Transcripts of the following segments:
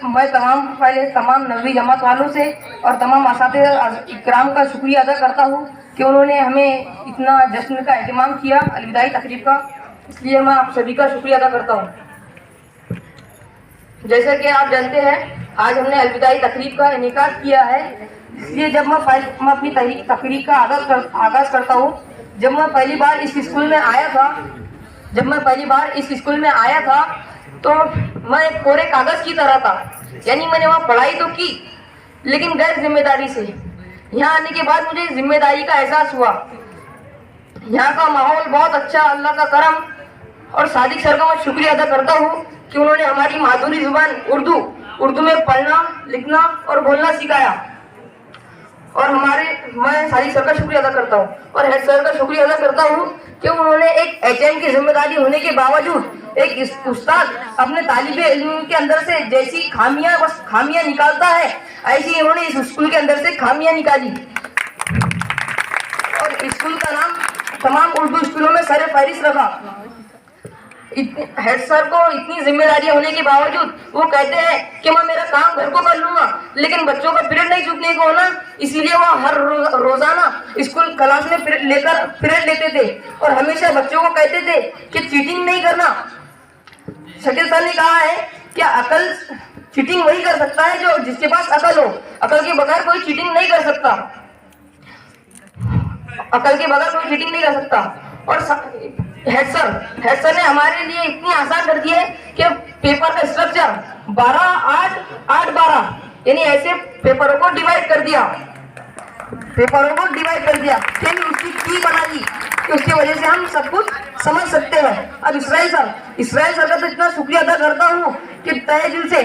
पहले तमाम नवी जमात वालों से और तमाम असातिज़ा इकराम का शुक्रिया अदा करता हूँ कि उन्होंने हमें इतना जश्न का एहतमाम किया अलविदाई तकरीब का, इसलिए मैं आप सभी का शुक्रिया अदा करता हूँ। जैसा कि आप जानते हैं आज हमने अलविदाई तकरीब का इनेकाद किया है, इसलिए जब मैं अपनी तकरीब का आगाज़ करता हूँ। जब मैं पहली बार इस स्कूल में आया था तो मैं एक कोरे कागज की तरह था, यानी मैंने वहाँ पढ़ाई तो की लेकिन गैर जिम्मेदारी से। यहाँ आने के बाद मुझे जिम्मेदारी का एहसास हुआ। यहाँ का माहौल बहुत अच्छा, अल्लाह का करम। और सादिक सर का मैं शुक्रिया अदा करता हूँ कि उन्होंने हमारी मादुरी जुबान उर्दू में पढ़ना, लिखना और बोलना सिखाया। और मैं सादिक सर का शुक्रिया अदा करता हूँ और हेड सर का शुक्रिया अदा करता हूँ कि उन्होंने एक एचएम की जिम्मेदारी होने के बावजूद एक उस्ताद अपने तालिबे इल्म के अंदर से जैसी खामियां निकालता है, ऐसी उन्होंने इस स्कूल के अंदर से खामियां निकाली। और स्कूल का नाम तमाम उर्दू स्कूलों में सर फहरिस्त रखा। हेड सर को इतनी जिम्मेदारी होने के बावजूद वो कहते हैं कि मैं मेरा काम घर को कर लूंगा, लेकिन बच्चों का पीरियड नहीं छूटने को होना, इसीलिए वो हर रोजाना स्कूल क्लास में पीरियड लेते थे और हमेशा बच्चों को कहते थे कि चीटिंग नहीं करना। शकील सर ने कहा है कि अकल चीटिंग वही कर सकता है जो जिसके पास अकल हो, अकल के बगैर कोई चीटिंग नहीं कर सकता, अकल के बगैर कोई चीटिंग नहीं कर सकता। और हेड सर ने हमारे लिए इतनी आसान कर दी है कि पेपर का स्ट्रक्चर 12-8-8-12 यानी ऐसे पेपरों को डिवाइड कर दिया, फिर उसकी की बना दी कि उसकी वजह से हम सब कुछ समझ सकते हैं। अब इसराइल सर का तो इतना शुक्रिया अदा करता हूँ कि तहे दिल से,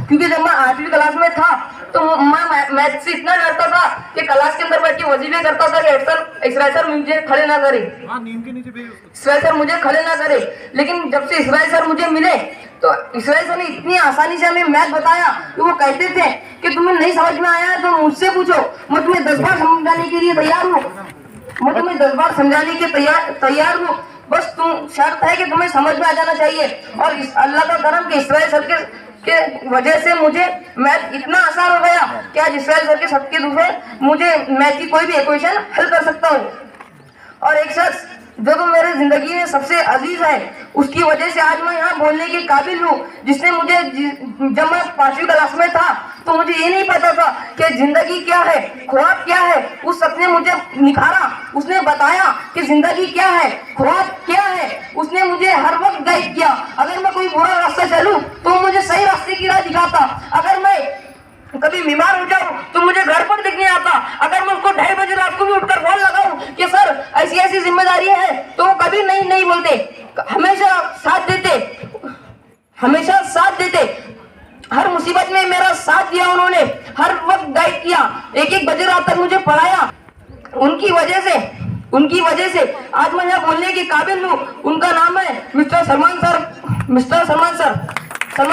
क्योंकि जब मैं 8वीं क्लास में था तो मैं मैथ से इतना डरता था कि क्लास के अंदर बैठ के वजीफे करता था कि इसराइल सर मुझे खड़े ना करे, इसराइल सर मुझे खड़े ना करे। लेकिन जब से इसराइल सर मुझे मिले तो इसराइल सर ने इतनी आसानी से हमें मैथ बताया कि वो कहते थे कि तुम्हें नहीं समझ में आया तो मुझसे पूछो, मैं तुम्हें 10 बार समझाने के लिए तैयार हूँ, बस तुम शर्त है कि तुम्हें समझ में आ जाना चाहिए। और अल्लाह का करम कि इसराइल सर के वजह से मुझे मैथ इतना आसान हो गया कि आज इसराइल सर के सबके दूसरे मुझे मैथ की कोई भी इक्वेशन हल कर सकता हूँ। और एक शख्स जो तो मेरे जिंदगी में सबसे अजीज है, उसकी वजह से आज मैं यहाँ बोलने के काबिल हूँ, जिसने मुझे जब मैं 5वीं क्लास में था तो मुझे ये नहीं पता था कि जिंदगी क्या है, ख्वाब क्या है। उस शख्स ने मुझे निखारा, उसने बताया कि जिंदगी क्या है, ख्वाब क्या है। उसने मुझे हर वक्त गाइड किया। अगर मैं कोई बुरा रास्ता चलूं तो मुझे सही रास्ते की राह दिखाता। अगर मैं कभी बीमार हो जाऊं तो मुझे घर पर दिखने आता। अगर मैं उसको 2:30 बजे रात को भी उठकर फोन लगाऊं कि सर ऐसी ऐसी जिम्मेदारी है, तो वो कभी नहीं बोलते, हमेशा साथ देते। हर मुसीबत में मेरा साथ दिया उन्होंने, हर वक्त गाइड किया, 1-1 बजे रात तक मुझे पढ़ाया। उनकी वजह से आज मैं यहाँ बोलने के काबिल हूँ। उनका नाम है मिस्टर सलमान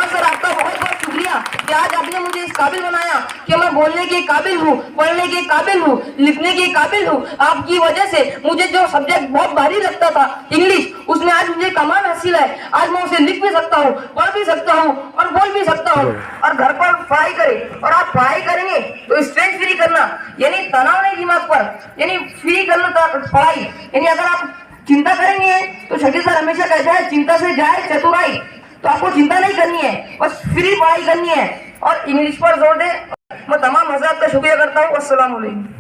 सर, आपका बहुत बहुत शुक्रिया कि आज आपने मुझे इस काबिल बनाया कि मैं बोलने के काबिल हूँ, पढ़ने के काबिल हूँ, लिखने के काबिल हूँ। आपकी वजह से मुझे जो सब्जेक्ट बहुत भारी लगता था इंग्लिश, उसमें आज मुझे कमाल हासिल है। आज मैं उसे लिख भी सकता हूँ, पढ़ भी सकता हूँ और बोल भी सकता हूँ। और घर पर पढ़ाई करें, और आप पढ़ाई करेंगे तो स्ट्रेस फ्री करना, यानी तनाव नहीं दिमाग पर, यानी फ्री करना पढ़ाई। यानी अगर आप चिंता करेंगे तो शकील सर हमेशा कहते हैं चिंता से जाए चतुराई, तो आपको चिंता नहीं करनी है, बस फ्री पढ़ाई करनी है और इंग्लिश पर जोर दे। मैं तमाम हज़रात का शुक्रिया करता हूँ। अस्सलाम वालेकुम।